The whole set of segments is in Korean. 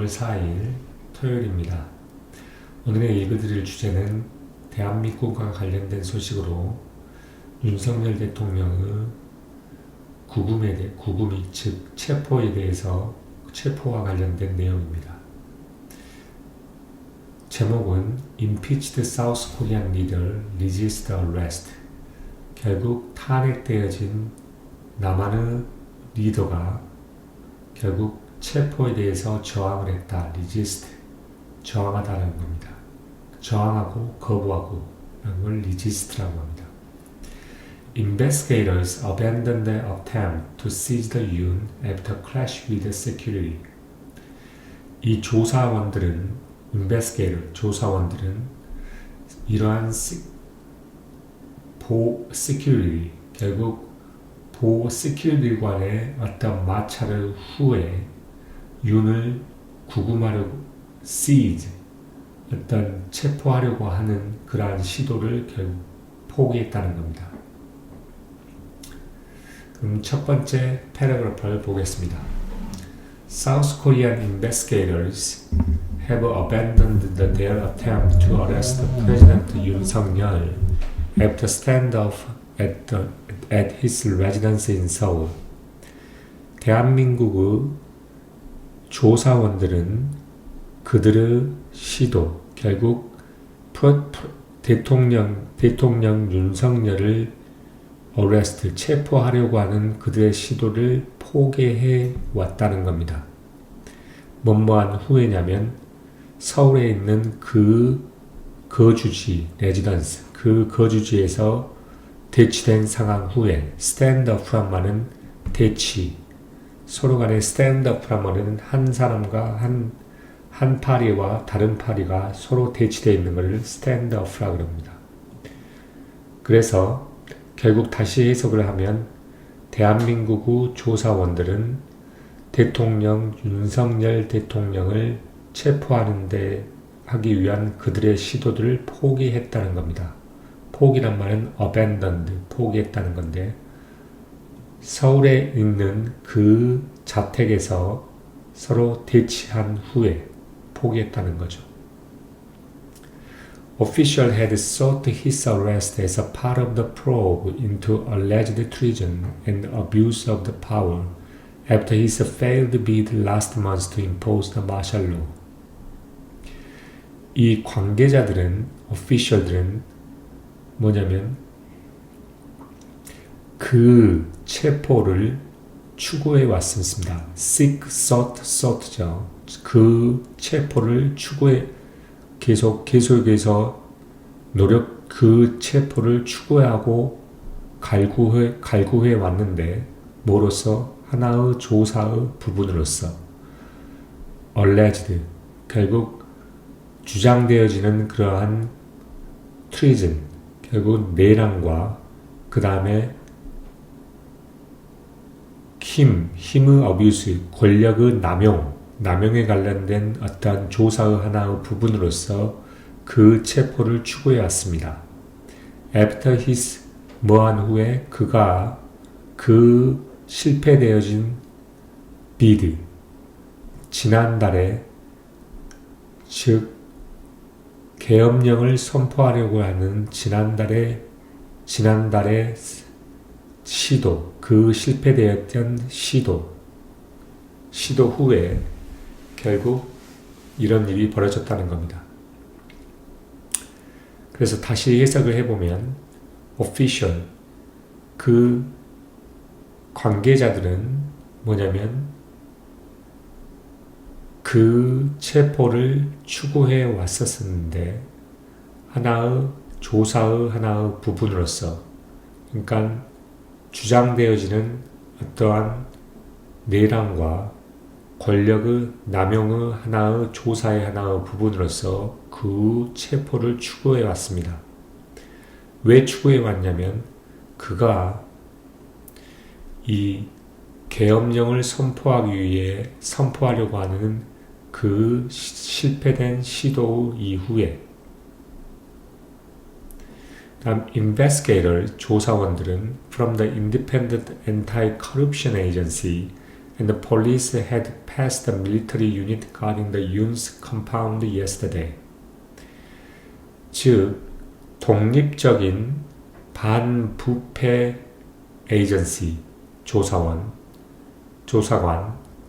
4일 토요일입니다. 오늘의 읽어드릴 주제는 대한민국과 관련된 소식으로 윤석열 대통령의 구금이 즉 체포에 대해서 체포와 관련된 내용입니다. 제목은 Impeached South Korean Leader Resist Arrest. 결국 탄핵되어진 남한의 리더가 결국 체포에 대해서 저항을 했다. resist, 저항하다라는 겁니다. 저항하고 거부하고 라는 걸 resist라고 합니다. Investigators abandoned the attempt to seize the Yoon after clash with the security. 이 조사원들은 이러한 security, 결국 security 관의 어떤 마찰의 후에 윤을 구금하려고 seize, 어떤 체포하려고 하는 그러한 시도를 결국 포기했다는 겁니다. 그럼 첫 번째 패러그래프를 보겠습니다. South Korean investigators have abandoned their attempt to arrest President Yoon Suk-yeol after standoff at his residence in Seoul. 대한민국의 조사원들은 그들의 시도, 결국 대통령 윤석열을 체포하려고 하는 그들의 시도를 포기해 왔다는 겁니다. 뭐뭐한 후에냐면 서울에 있는 그 거주지, 레지던스, 그 거주지에서 대치된 상황 후에 스탠드업란 말은 대치, 서로 간에 스탠드업란 말은 한 사람과 한 파리와 다른 파리가 서로 대치되어 있는 것을 스탠드업이라고 합니다. 그래서 결국 다시 해석을 하면 대한민국의 조사원들은 윤석열 대통령을 체포하는데 하기 위한 그들의 시도들을 포기했다는 겁니다. 포기란 말은 abandoned, 포기했다는 건데 서울에 있는 그 자택에서 서로 대치한 후에 포기했다는 거죠. Officials had sought his arrest as a part of the probe into alleged treason and abuse of the power after his failed bid last month to impose the martial law. 이 official들은 뭐냐면 그 체포를 추구해 왔습니다. sought죠. 그 체포를 계속해서 그 체포를 추구하고 갈구해 왔는데 뭐로서? 하나의 조사의 부분으로서 alleged, 결국 주장되어지는 그러한 treason, 결국 내란과 그 다음에 힘의 abuse, 권력의 남용에 관련된 어떤 조사의 하나의 부분으로서 그 체포를 추구해 왔습니다. After his 뭐한 후에 그가 그 실패되어진 bid, 지난달에 즉 계엄령을 선포하려고 하는 지난달의 시도, 그 실패되었던 시도 후에 결국 이런 일이 벌어졌다는 겁니다. 그래서 다시 해석을 해보면 official, 그 관계자들은 뭐냐면 그 체포를 추구해 왔었는데 조사의 하나의 부분으로서, 그러니까 주장되어지는 어떠한 내란과 권력의 남용의 하나의 조사의 하나의 부분으로서 그 체포를 추구해 왔습니다. 왜 추구해 왔냐면 그가 이 계엄령을 선포하려고 하는 그 실패된 시도 이후에 다음 investigator, 조사원들은 from the Independent Anti-Corruption Agency and the police had passed a military unit guarding the Yoon's compound yesterday. 즉, 독립적인 반부패 에이전시, 조사관,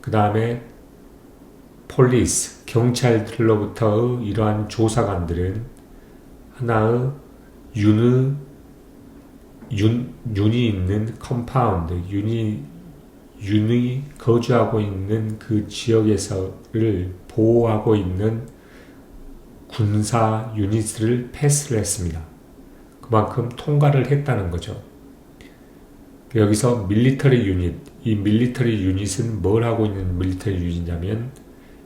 그 다음에 폴리스, 경찰들로부터의 이러한 조사관들은 하나의 윤이 있는 컴파운드, 윤이 거주하고 있는 그 지역에서를 보호하고 있는 군사 유닛을 패스를 했습니다. 그만큼 통과를 했다는 거죠. 여기서 밀리터리 유닛, 이 밀리터리 유닛은 뭘 하고 있는 밀리터리 유닛이냐면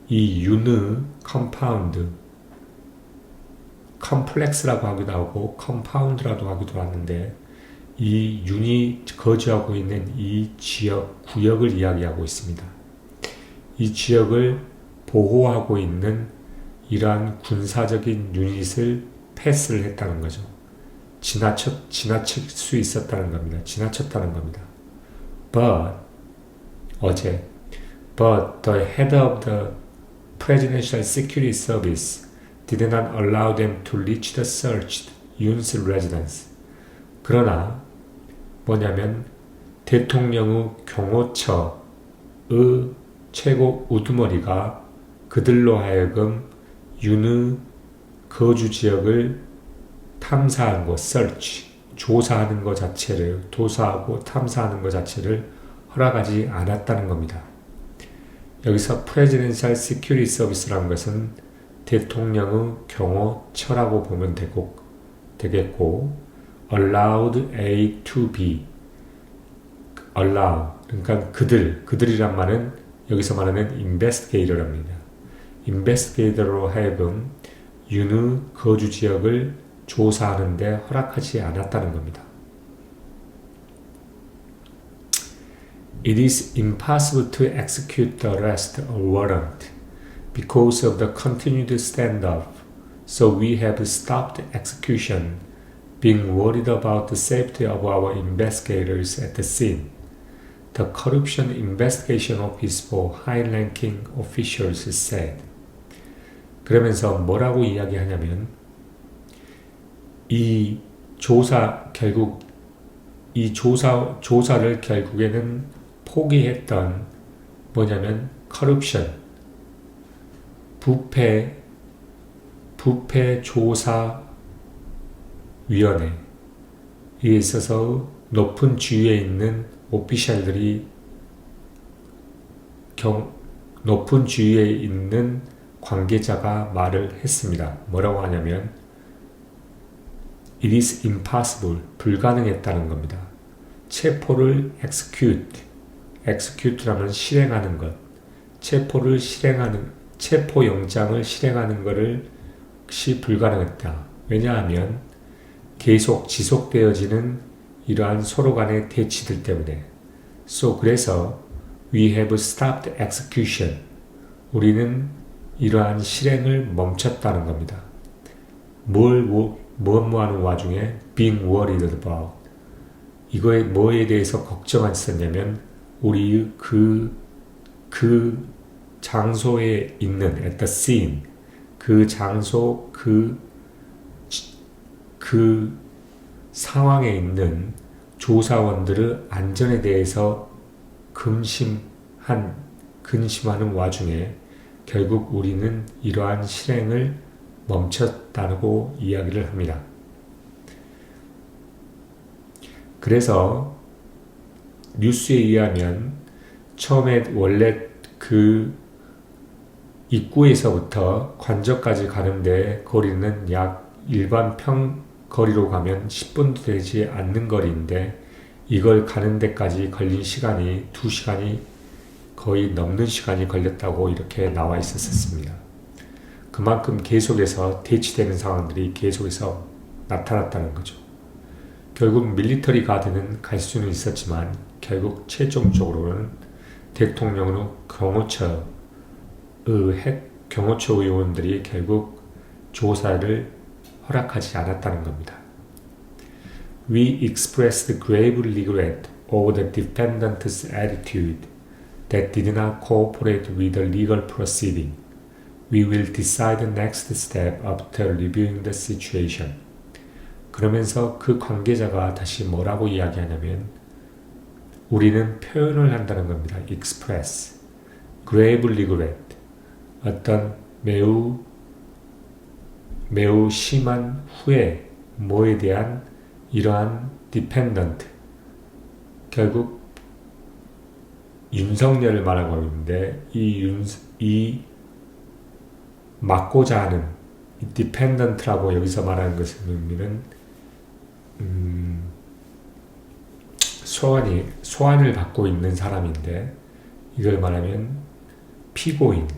이 윤의 컴파운드, 컴플렉스라고 하기도 하고 컴파운드라고 하기도 하는데 이 윤이 거주하고 있는 이 지역, 구역을 이야기하고 있습니다. 이 지역을 보호하고 있는 이러한 군사적인 유닛을 패스를 했다는 거죠. 지나칠 수 있었다는 겁니다. 지나쳤다는 겁니다. But the head of the Presidential Security Service did not allow them to reach the searched Yoon's residence. 그러나 뭐냐면 대통령의 경호처의 최고 우두머리가 그들로 하여금 윤의 거주 지역을 탐사하는 것, search, 조사하는 것 자체를, 도사하고 탐사하는 것 자체를 허락하지 않았다는 겁니다. 여기서 Presidential Security Service라는 것은 대통령의 경호처라고 보면 되겠고, allowed A to B, allow, 그러니까 그들이란 말은 여기서 말하는 investigator랍니다. investigator로 하여금 윤의 거주 지역을 조사하는데 허락하지 않았다는 겁니다. It is impossible to execute the arrest or warrant because of the continued standoff, so we have stopped execution, being worried about the safety of our investigators at the scene. The Corruption Investigation Office for high-ranking officials said. 그러면서 뭐라고 이야기하냐면 이 조사를 결국에는 포기했던 뭐냐면 corruption, 부패 조사위원회에 있어서 높은 지위에 있는 오피셜들이 높은 지위에 있는 관계자가 말을 했습니다. 뭐라고 하냐면 It is impossible, 불가능했다는 겁니다. 체포를 execute라면 실행하는 것, 체포영장을 실행하는 것이 불가능했다. 왜냐하면 계속 지속되어지는 이러한 서로 간의 대치들 때문에. 그래서 we have stopped execution. 우리는 이러한 실행을 멈췄다는 겁니다. 무엇하는 와중에 being worried about. 이거에 뭐에 대해서 걱정했었냐면 우리 그 장소에 있는 at the scene, 그 장소, 그 상황에 있는 조사원들의 안전에 대해서 근심하는 와중에 결국 우리는 이러한 실행을 멈췄다고 이야기를 합니다. 그래서 뉴스에 의하면 처음에 원래 그 입구에서부터 관저까지 가는데 거리는 약 일반 거리로 가면 10분도 되지 않는 거리인데 이걸 가는 데까지 걸린 시간이 2시간이 거의 넘는 시간이 걸렸다고 이렇게 나와 있었습니다. 그만큼 계속해서 대치되는 상황들이 계속해서 나타났다는 거죠. 결국 밀리터리 가드는 갈 수는 있었지만 결국 최종적으로는 대통령의 경호처 의원들이 결국 조사를 허락하지 않았다는 겁니다. We expressed grave regret over the defendant's attitude that did not cooperate with the legal proceeding. We will decide the next step after reviewing the situation. 그러면서 그 관계자가 다시 뭐라고 이야기하냐면 우리는 표현을 한다는 겁니다. express, grave regret, 어떤 매우 심한 후회, 뭐에 대한 이러한 dependent, 결국 윤석열을 말하고 있는데 이 맡고자 하는 dependent라고 여기서 말하는 것은 의미는 소환을 받고 있는 사람인데 이걸 말하면 피고인,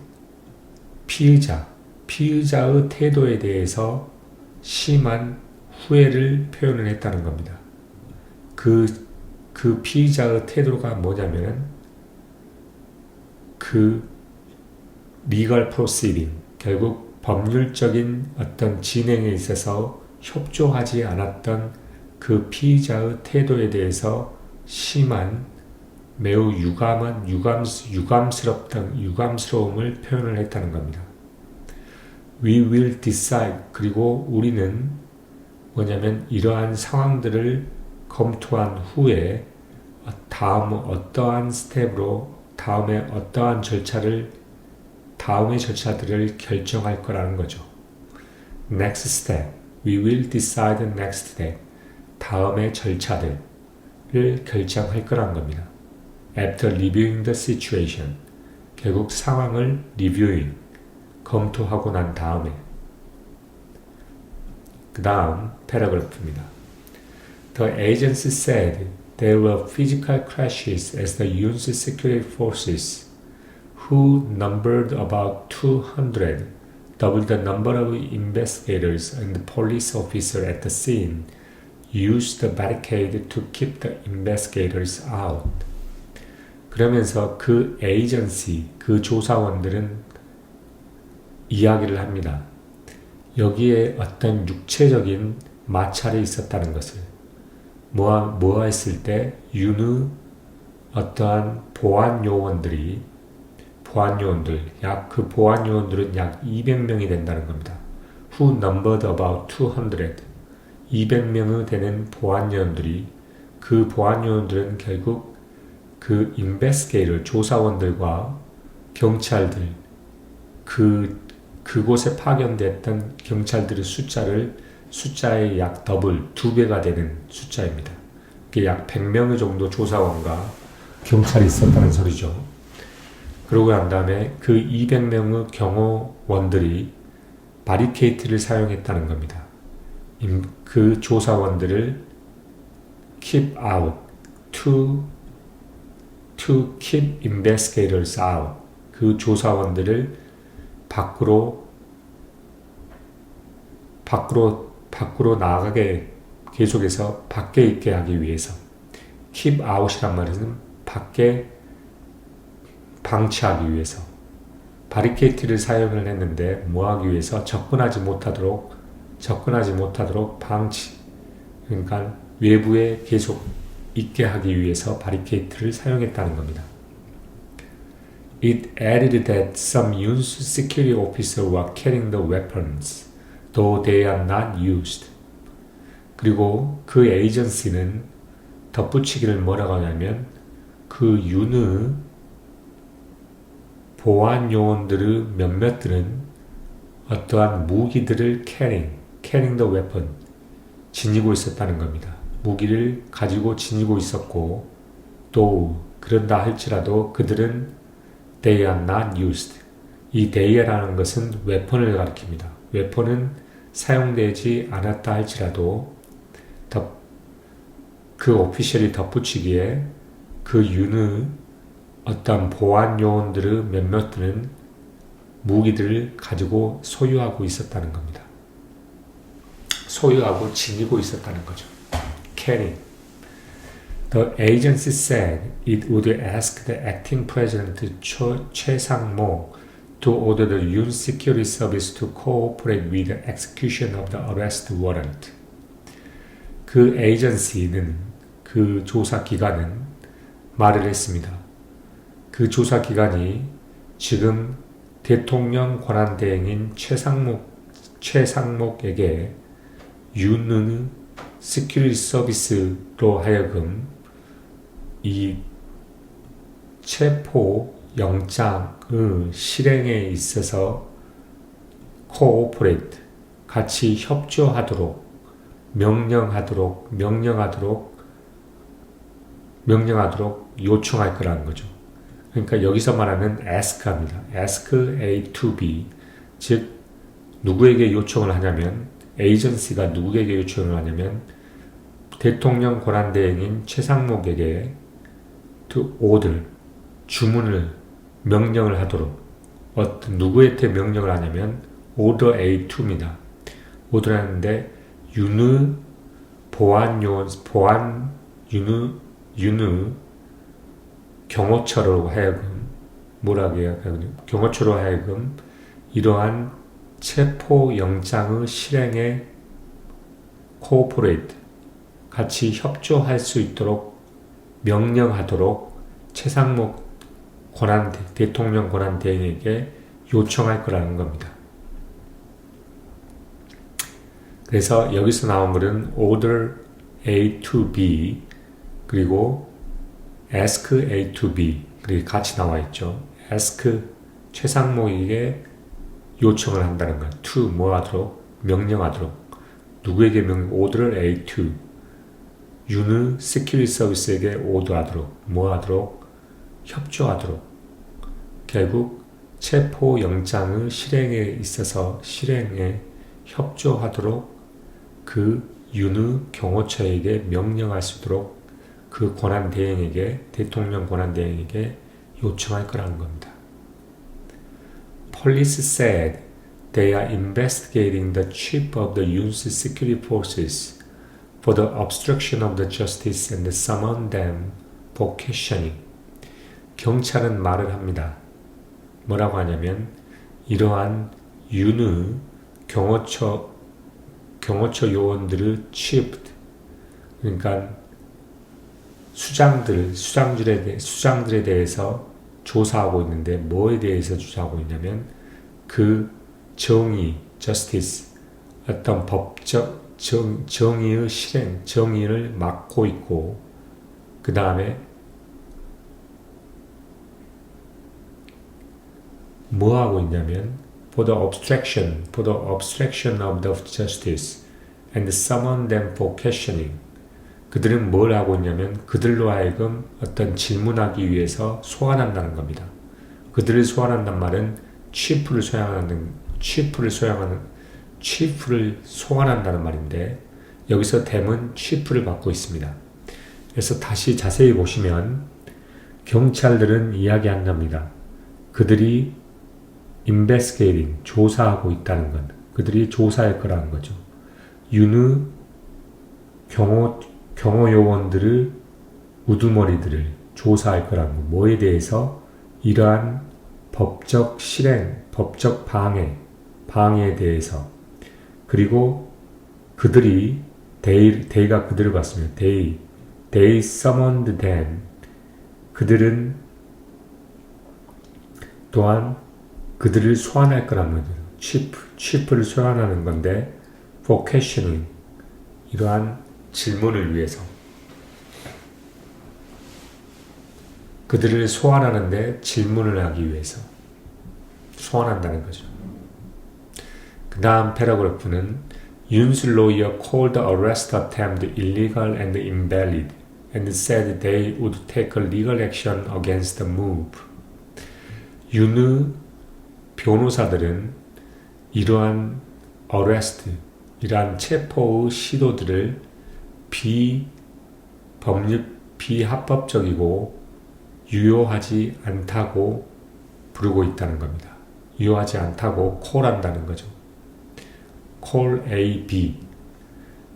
피의자의 태도에 대해서 심한 후회를 표현을 했다는 겁니다. 그 피의자의 태도가 뭐냐면 그 legal proceeding, 결국 법률적인 어떤 진행에 있어서 협조하지 않았던 그 피의자의 태도에 대해서 심한 매우 유감스러움을 표현을 했다는 겁니다. We will decide, 그리고 우리는 뭐냐면 이러한 상황들을 검토한 후에 다음 어떠한 스텝으로 다음의 절차들을 결정할 거라는 거죠. Next step. We will decide the next step. 다음의 절차들을 결정할 거라는 겁니다. After reviewing the situation. 결국 상황을 reviewing, 검토하고 난 다음에. 그 다음 패러그래프입니다. The agency said there were physical crashes as the Yoon's security forces, who numbered about 200, doubled the number of investigators and police officers at the scene, used the barricade to keep the investigators out. 그러면서 그 에이전시, 그 조사원들은 이야기를 합니다. 여기에 어떤 육체적인 마찰이 있었다는 것을 뭐 했을 때 윤의 어떠한 보안요원들은 약 200명이 된다는 겁니다. Who numbered about 200. 200명이 되는 보안요원들이 그 보안요원들은 결국 그 investigator, 조사원들과 경찰들, 그곳에 파견됐던 경찰들의 숫자의 약 더블, 2배가 되는 숫자입니다. 약 100명의 정도 조사원과 경찰이 있었다는 소리죠. 그러고 난 다음에 그 200명의 경호원들이 바리케이트를 사용했다는 겁니다. 그 조사원들을 keep out, to keep investigators out, 그 조사원들을 밖으로 나가게 계속해서 밖에 있게 하기 위해서 keep out이란 말은 밖에 방치하기 위해서 바리케이트를 사용을 했는데 뭐하기 위해서 접근하지 못하도록 방치, 그러니까 외부에 계속 있게 하기 위해서 바리케이트를 사용했다는 겁니다. It added that some Yoon's security officers were carrying the weapons, though they are not used. 그리고 그 에이전시는 덧붙이기를 뭐라고 하냐면 그 윤의 보안 요원들의 몇몇들은 어떠한 무기들을 carrying the weapon, 지니고 있었다는 겁니다. 무기를 가지고 지니고 있었고 또 그런다 할지라도 그들은 they are not used. 이 they라는 것은 웨폰을 가리킵니다. 웨폰은 사용되지 않았다 할지라도 그 오피셜이 덧붙이기에 그 윤의 어떤 보안 요원들의 몇몇들은 무기들을 가지고 소유하고 있었다는 겁니다. 소유하고 지니고 있었다는 거죠. carrying. The agency said it would ask the acting president Choi Sang-mo to order the Yoon Security Service to cooperate with the execution of the arrest warrant. 그 에이전시는, 그 조사 기관은 말을 했습니다. 그 조사 기관이 지금 대통령 권한대행인 최상목에게 윤의 시큐리티 서비스로 하여금 이 체포 영장의 실행에 있어서 코오퍼레이트 같이 협조하도록 명령하도록 요청할 거라는 거죠. 그러니까 여기서 말하는 ask합니다. ask A to B, 즉 누구에게 요청을 하냐면 에이전시가 누구에게 요청을 하냐면 대통령 권한대행인 최상목에게 to order, 주문을 명령을 하도록 어떤 누구한테 명령을 하냐면 order A to입니다. order 하는데 윤의 윤의 경호처로 하여금 뭐라고 해야 경호처로 하여금 이러한 체포 영장의 실행에 코오퍼레이트 같이 협조할 수 있도록 명령하도록 최상목 대통령 권한대행에게 요청할 거라는 겁니다. 그래서 여기서 나온 글은 order A to B 그리고 ask A to B 그리고 같이 나와 있죠. ask 최상목에게 요청을 한다는 것. to 뭐 하도록 명령하도록 누구에게 order A to 윤의 시큐리티 서비스에게 오더하도록 뭐 하도록 협조하도록 결국 체포 영장의 실행에 있어서 실행에 협조하도록 그 윤의 경호처에게 명령할 수 있도록 그 권한대행에게 대통령 권한대행에게 요청할 거라는 겁니다. Police said they are investigating the chief of the Yoon's security forces for the obstruction of the justice and summoned them for questioning. 경찰은 말을 합니다. 뭐라고 하냐면 이러한 윤의 경호처 요원들의 chief 그러니까 수장들에 대해서 조사하고 있는데 뭐에 대해서 조사하고 있냐면 그 정의, justice, 어떤 법적 정의의 실행, 정의를 막고 있고 그 다음에 뭐 하고 있냐면 for the obstruction of the justice and summon them for questioning. 그들은 뭘 하고 있냐면 그들로 하여금 어떤 질문하기 위해서 소환한다는 겁니다. 그들을 소환한단 말은 chief를 소환한다는 말인데 여기서 them은 chief를 받고 있습니다. 그래서 다시 자세히 보시면 경찰들은 이야기한답니다. 그들이 investigating 조사하고 있다는 것, 그들이 조사할 거라는 거죠. 윤의 경호 요원들의 우두머리들을 조사할 거라는 것, 뭐에 대해서 이러한 법적 실행, 법적 방해에 대해서 그리고 그들이 they가 그들을 봤습니다. they summoned them 그들은 또한 그들을 소환할 거라는 거죠. chief를 소환하는 건데 for questioning 이러한 질문을 위해서 그들을 소환하는데 질문을 하기 위해서 소환한다는 거죠. 그 다음 패러그래프는 Yoon's lawyer called the arrest attempt illegal and invalid and said they would take a legal action against the move. 윤의 변호사들은 이러한 arrest, 이러한 체포의 시도들을 비합법적이고 유효하지 않다고 부르고 있다는 겁니다. 유효하지 않다고 call한다는 거죠. call A, B.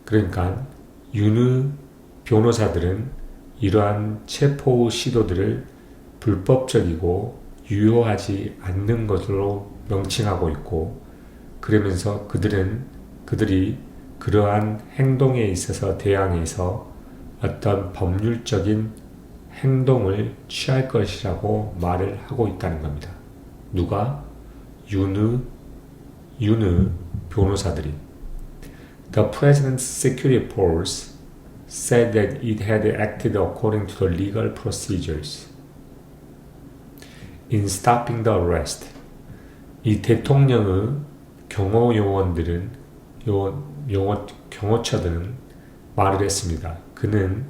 그러니까 윤의 변호사들은 이러한 체포 시도들을 불법적이고 유효하지 않는 것으로 명칭하고 있고 그러면서 그들이 그러한 행동에 있어서 대항해서 어떤 법률적인 행동을 취할 것이라고 말을 하고 있다는 겁니다. 누가? 윤의 변호사들이. The President's Security Force said that it had acted according to the legal procedures in stopping the arrest. 이 대통령의 경호처들은 말을 했습니다. 그는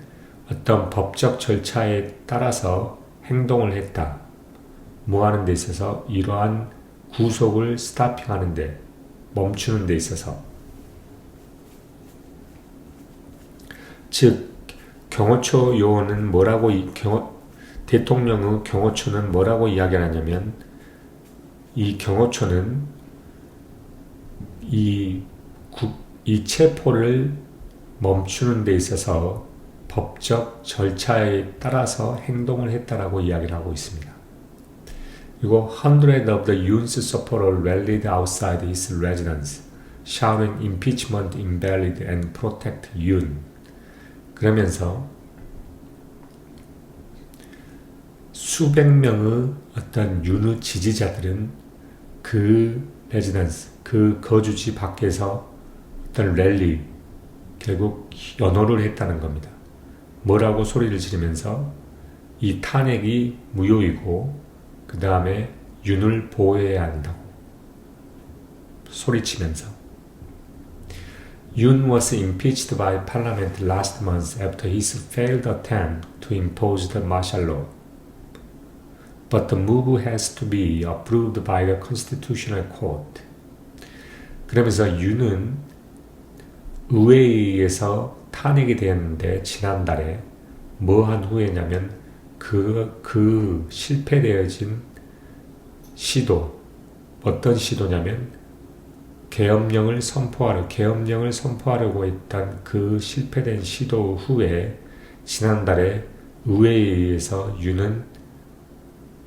어떤 법적 절차에 따라서 행동을 했다. 뭐 하는 데 있어서? 이러한 구속을 스타핑하는 데, 멈추는 데 있어서. 즉, 경호처 요원은 대통령의 경호처는 뭐라고 이야기하냐면, 이 경호처는 이 체포를 멈추는 데 있어서 법적 절차에 따라서 행동을 했다라고 이야기를 하고 있습니다. 그리고 hundreds of the Yoon's supporters rallied outside his residence, shouting impeachment invalid and protect Yoon. 그러면서 수백 명의 어떤 윤의 지지자들은 그 레지던스, 그 거주지 밖에서 어떤 랠리, 결국 연호를 했다는 겁니다. 뭐라고 소리를 지르면서 이 탄핵이 무효이고 그 다음에 윤을 보호해야 한다고 소리치면서. Yoon was impeached by Parliament last month after his failed attempt to impose the martial law. But the move has to be approved by the Constitutional Court. 그러면서 윤은 의회에 의해서 탄핵이 되었는데 지난달에 뭐 한 후에냐면 그 실패되어진 시도, 어떤 시도냐면 계엄령을 선포하려고 했던 그 실패된 시도 후에 지난달에 의회에 의해서 윤은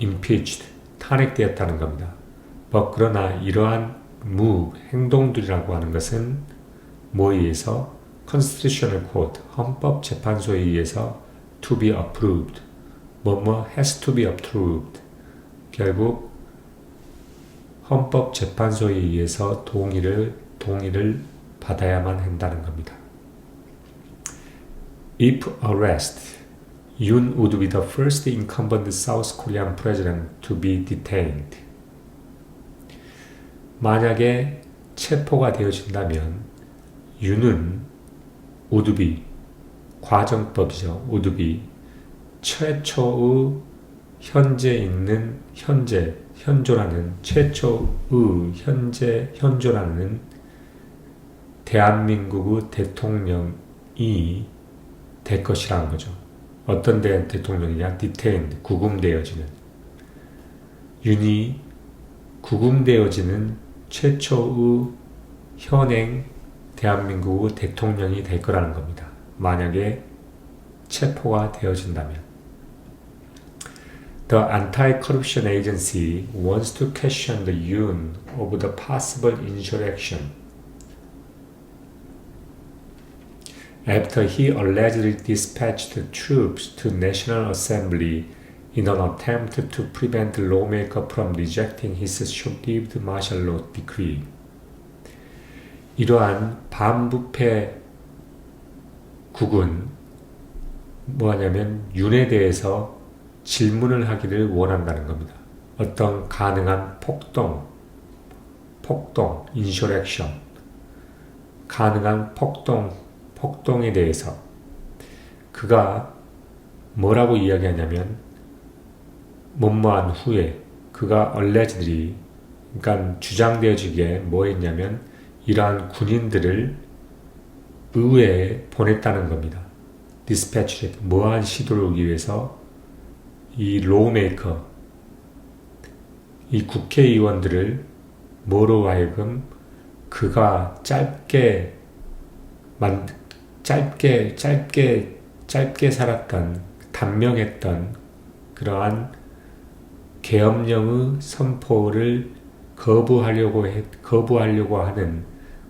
impeached, 탄핵되었다는 겁니다. 그러나 이러한 행동들이라고 하는 것은 뭐에 의해서? Constitutional Court, 헌법재판소에 의해서 to be approved, has to be approved. 결국 헌법재판소에 의해서 동의를 받아야만 한다는 겁니다. If arrest, Yoon would be the first incumbent South Korean president to be detained. 만약에 체포가 되어진다면 윤은 would be, 과정법이죠. would be, 최초의 현존하는 대한민국의 대통령이 될 것이라는 거죠. 어떤 대통령이냐? detained, 구금되어지는. 윤이 구금되어지는 최초의 현행 대한민국의 대통령이 될 거라는 겁니다. 만약에 체포가 되어진다면. The Anti-Corruption Agency wants to question the Yoon of the possible insurrection after he allegedly dispatched troops to National Assembly in an attempt to prevent the lawmaker from rejecting his short-lived martial law decree. 이러한 반부패 국은 뭐하냐면 윤에 대해서 질문을 하기를 원한다는 겁니다. 어떤 가능한 폭동, insurrection, 가능한 폭동에 대해서 그가 뭐라고 이야기하냐면 뭐뭐한 후에 그가 allegedly, 그러니까 주장되어지기에 뭐 했냐면 이러한 군인들을 의회에 보냈다는 겁니다. dispatch, 뭐한 시도를 위해서 이 lawmaker, 이 국회의원들을 뭐로 하여금 그가 짧게 살았던, 단명했던 그러한 계엄령의 선포를 거부하려고 하는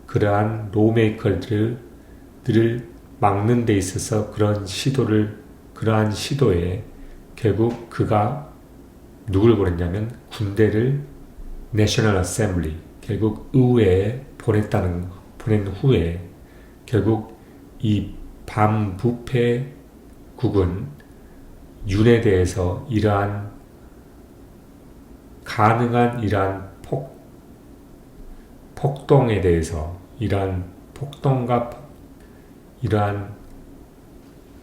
그러한 lawmaker들을 막는 데 있어서 그러한 시도에 결국 그가 누굴 보냈냐면 군대를 National Assembly, 결국 의회에 보낸 후에 결국 이 반부패국은 윤에 대해서 가능한 이러한 폭동에 대해서 이러한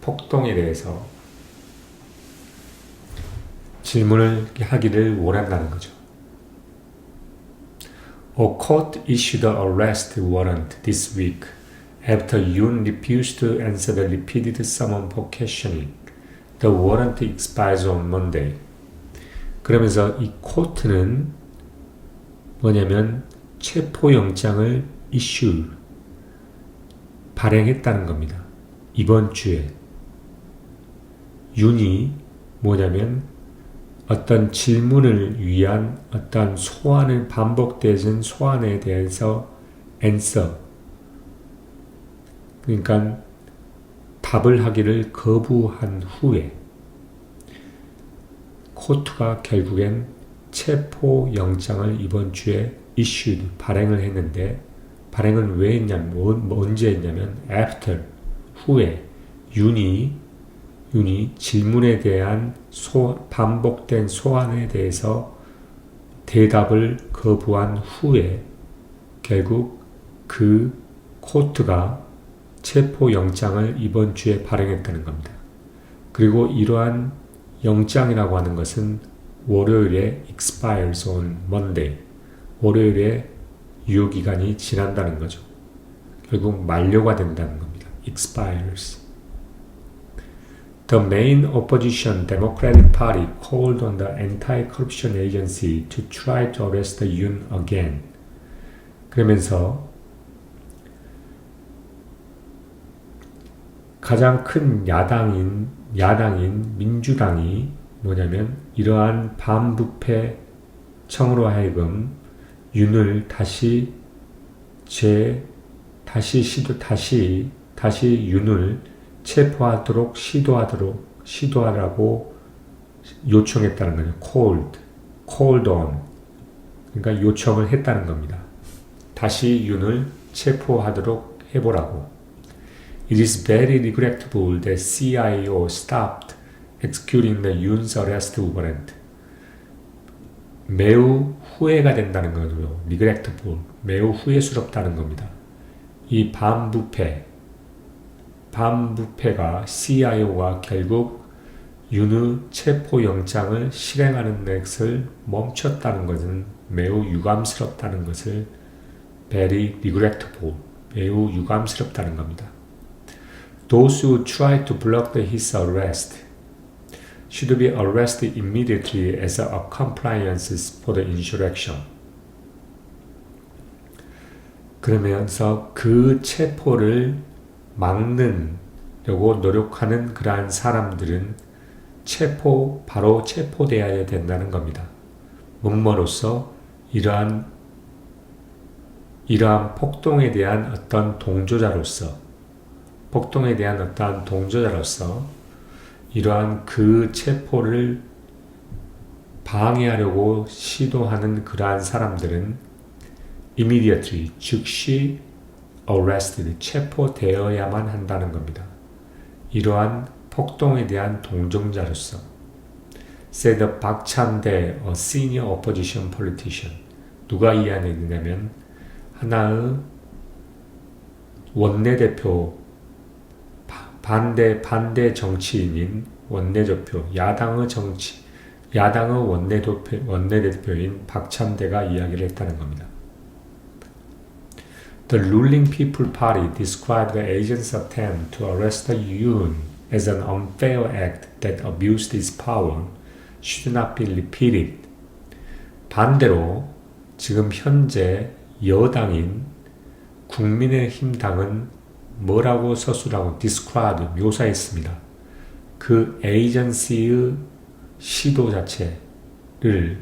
폭동에 대해서 질문을 하기를 원한다는 거죠. A court issued an arrest warrant this week after Yoon refused to answer the repeated summon for questioning. The warrant expires on Monday. 그러면서 이 코트는 뭐냐면 체포영장을 발행했다는 겁니다. 이번 주에 윤이 뭐냐면 어떤 질문을 위한 어떤 반복되는 소환에 대해서 answer, 그러니까 답을 하기를 거부한 후에 코트가 결국엔 체포영장을 이번 주에 발행을 했는데, 발행은 왜 했냐면, 언제 했냐면 after, 후에 윤이 질문에 대한 반복된 소환에 대해서 대답을 거부한 후에 결국 그 코트가 체포영장을 이번 주에 발행했다는 겁니다. 그리고 이러한 영장이라고 하는 것은 월요일에 expires on Monday, 월요일에 유효기간이 지난다는 거죠. 결국 만료가 된다는 겁니다. expires. The main opposition Democratic Party called on the Anti-Corruption Agency to try to arrest Yoon again. 그러면서 가장 큰 야당인 민주당이 뭐냐면 이러한 반부패 청으로 하여금 윤을 다시 윤을 체포하도록 시도하라고 요청했다는 거죠. called on. 그러니까 요청을 했다는 겁니다. 다시 윤을 체포하도록 해보라고. It is very regrettable that CIO stopped executing the Yoon's arrest warrant. 매우 후회가 된다는 거죠. regrettable. 매우 후회스럽다는 겁니다. 이 반부패가 CIO가 결국 윤의 체포영장을 실행하는 것을 멈췄다는 것은 매우 유감스럽다는 것을 very regrettable, 매우 유감스럽다는 겁니다. Those who try to block his arrest should be arrested immediately as a compliance for the insurrection. 그러면서 그 체포를 막으려고 노력하는 그러한 사람들은 바로 체포되어야 된다는 겁니다. 뭐뭐로서 이러한 폭동에 대한 어떤 동조자로서 이러한 그 체포를 방해하려고 시도하는 그러한 사람들은 immediately, 즉시 arrested, 체포되어야만 한다는 겁니다. 이러한 폭동에 대한 동정자로서 said 박찬대, a senior opposition politician. 누가 이 안에 있느냐면 하나의 원내대표, 반대 정치인인 원내대표, 야당의 원내대표인 박찬대가 이야기를 했다는 겁니다. The ruling People Party described the agent's attempt to arrest Yoon as an unfair act that abused his power, should not be repeated. 반대로 지금 현재 여당인 국민의힘 당은 뭐라고 서술하고 described, 묘사했습니다. 그 에이전시의 시도 자체를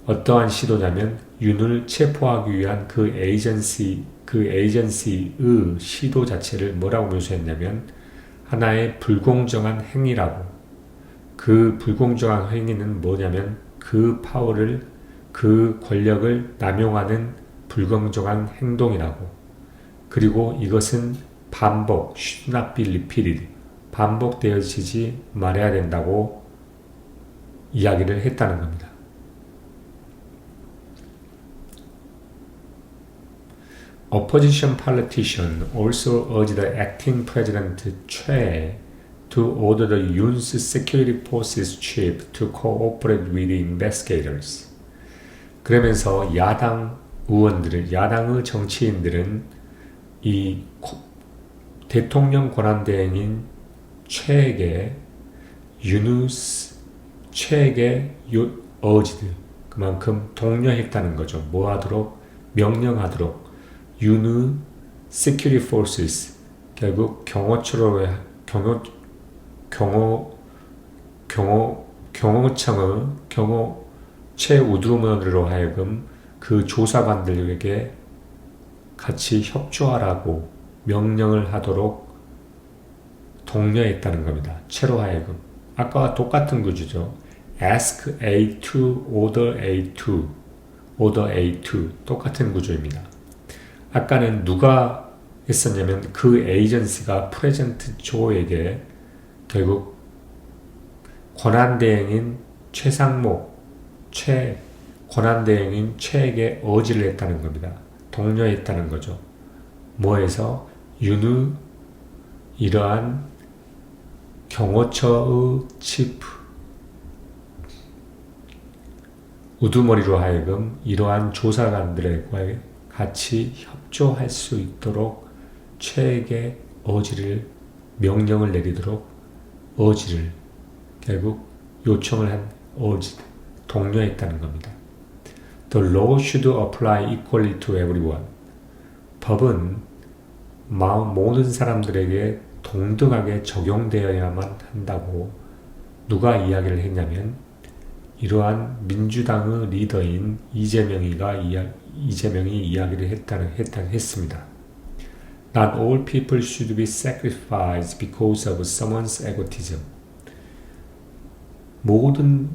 어떠한 시도냐면 윤을 체포하기 위한 그 에이전시의 시도 자체를 뭐라고 묘사했냐면 하나의 불공정한 행위라고, 그 불공정한 행위는 뭐냐면 그 파워를, 그 권력을 남용하는 불공정한 행동이라고. 그리고 이것은 반복, should not be repeated, 반복되어지지 말아야 된다고 이야기를 했다는 겁니다. Opposition politician also urged the acting president Choi to order the Yoon's security forces chief to cooperate with the investigators. 그러면서 야당 의원들은, 야당의 정치인들은 이 대통령 권한대행인 최에게 urged, 그만큼 독려했다는 거죠. 뭐 하도록? 명령하도록. 윤의 security forces, 결국 경호청의 최우두머리로 하여금 그 조사관들에게 같이 협조하라고 명령을 하도록 독려했다는 겁니다. 최로 하여금. 아까와 똑같은 구조죠. ask A to order A to, order A to, 똑같은 구조입니다. 아까는 누가 했었냐면 그 에이전시가 프레젠트 조에게 결국 권한대행인 권한대행인 최에게 어지를 했다는 겁니다. 독려했다는 거죠. 뭐해서? 윤의 이러한 경호처의 치프, 우두머리로 하여금 이러한 조사관들과 같이 협조할 수 있도록 최에게 명령을 내리도록 결국 요청을 한 독려했다는 겁니다. The law should apply equally to everyone. 법은 모든 사람들에게 동등하게 적용되어야만 한다고 누가 이야기를 했냐면 이러한 민주당의 리더인 이재명이 이야기를 했습니다. Not all people should be sacrificed because of someone's egotism. 모든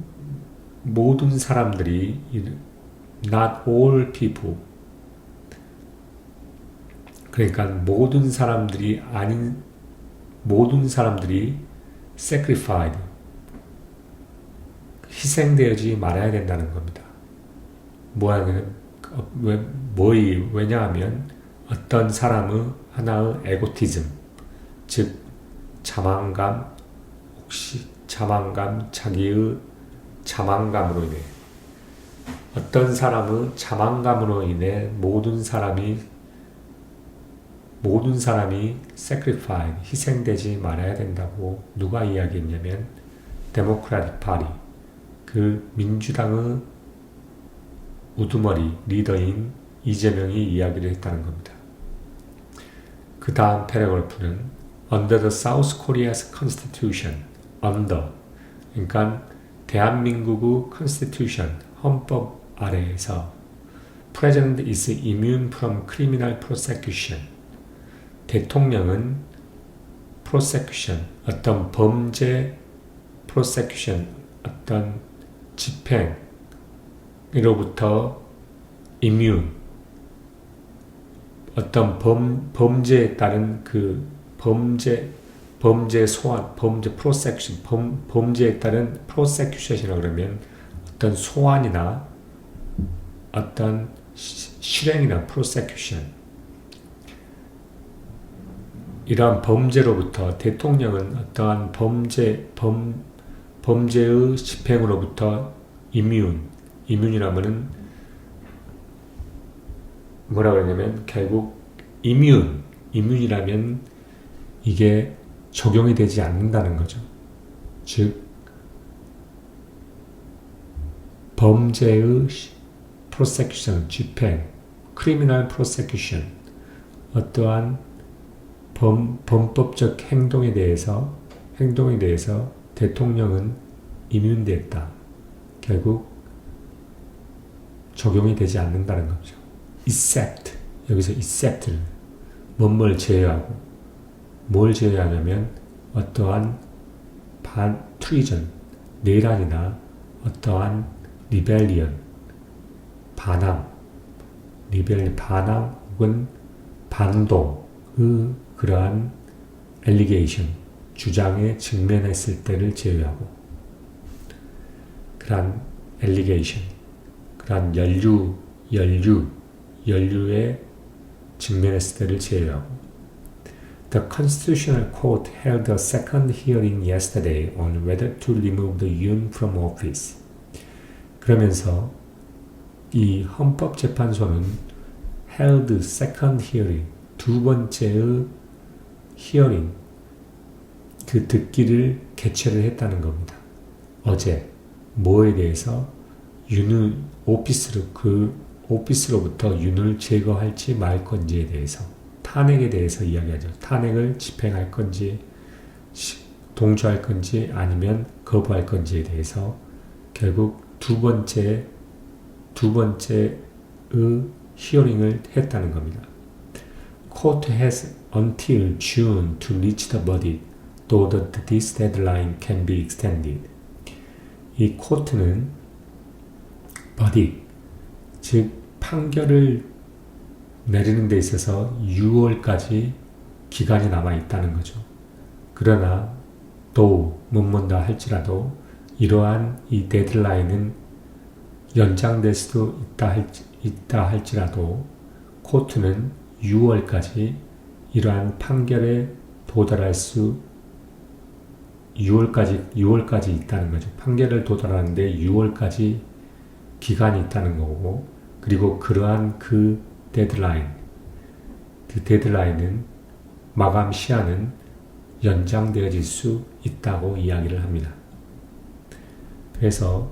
사람들이 not all people, 그러니까 모든 사람들이 sacrificed, 희생되지 말아야 된다는 겁니다. 왜냐하면 어떤 사람의 하나의 에고티즘, 즉 자기의 자만감으로 인해, 어떤 사람의 자만감으로 인해 모든 사람이 sacrifice, 희생되지 말아야 된다고 누가 이야기했냐면 데모크라틱 파티, 그 민주당의 우두머리 리더인 이재명이 이야기를 했다는 겁니다. 그 다음 패러그래프는 Under the South Korea's Constitution, 그러니까 대한민국의 Constitution, 헌법 아래에서 President is immune from criminal prosecution. 대통령은 prosecution, 어떤 범죄 prosecution, 어떤 집행으로부터 immune, 어떤 범죄에 따른 그 범죄 소환, 범죄에 따른 prosecution이라고 그러면 어떤 소환이나 어떤 실행이나 prosecution, 이러한 범죄로부터 대통령은 어떠한 범죄의 집행으로부터 immune이라면은 뭐라 그러냐면 결국 immune이라면 이게 적용이 되지 않는다는 거죠. 즉 범죄의 prosecution, 집행, criminal prosecution, 어떠한 범법적 행동에 대해서 대통령은 임윤됐다. 결국 적용이 되지 않는다는 거죠. except, 여기서 except를 뭘 제외하고, 뭘 제외하냐면 어떠한 treason, 내란이나 어떠한 리벨리언, 반항 혹은 반동의 그러한 엘리게이션, 주장에 직면했을 때를 제외하고 그러한 엘리게이션, 그러한 연류에 직면했을 때를 제외하고 The Constitutional Court held a second hearing yesterday on whether to remove the Yoon from office. 그러면서 이 헌법재판소는 held second hearing, 두 번째의 히어링, 그 듣기를 개최를 했다는 겁니다. 어제 뭐에 대해서 윤을 오피스로부터 윤을 제거할지 말 건지에 대해서, 탄핵에 대해서 이야기하죠. 탄핵을 집행할 건지 동조할 건지 아니면 거부할 건지에 대해서 결국 두 번째의 히어링을 했다는 겁니다. Court has until June to reach the verdict, though this deadline can be extended. 이 코트는 verdict, 즉 판결을 내리는 데 있어서 6월까지 기간이 남아 있다는 거죠. 그러나 또 문문다 할지라도 이러한 이 데드라인은 연장될 수도 있다 할지라도 코트는 6월까지 이러한 판결에 도달할 수 6월까지 있다는 거죠. 판결을 도달하는데 6월까지 기간이 있다는 거고, 그리고 그러한 그 데드라인은 마감 시한은 연장되어질 수 있다고 이야기를 합니다. 그래서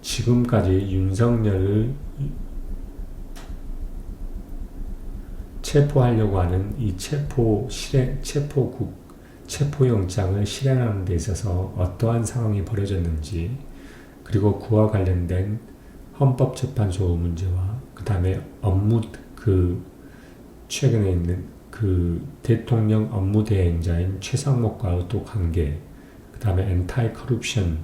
지금까지 윤석열을 체포하려고 하는 이 체포영장을 실행하는 데 있어서 어떠한 상황이 벌어졌는지, 그리고 그와 관련된 헌법재판소 문제와 그 다음에 최근에 있는 그 대통령 업무대행자인 최상목과의 또 관계, 그 다음에 엔타이 커럽션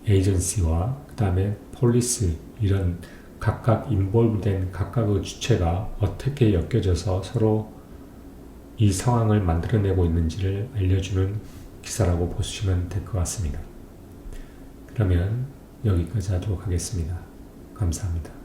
에이전시와 그 다음에 폴리스, 이런 각각 인볼브된 각각의 주체가 어떻게 엮여져서 서로 이 상황을 만들어내고 있는지를 알려주는 기사라고 보시면 될 것 같습니다. 그러면 여기까지 하도록 하겠습니다. 감사합니다.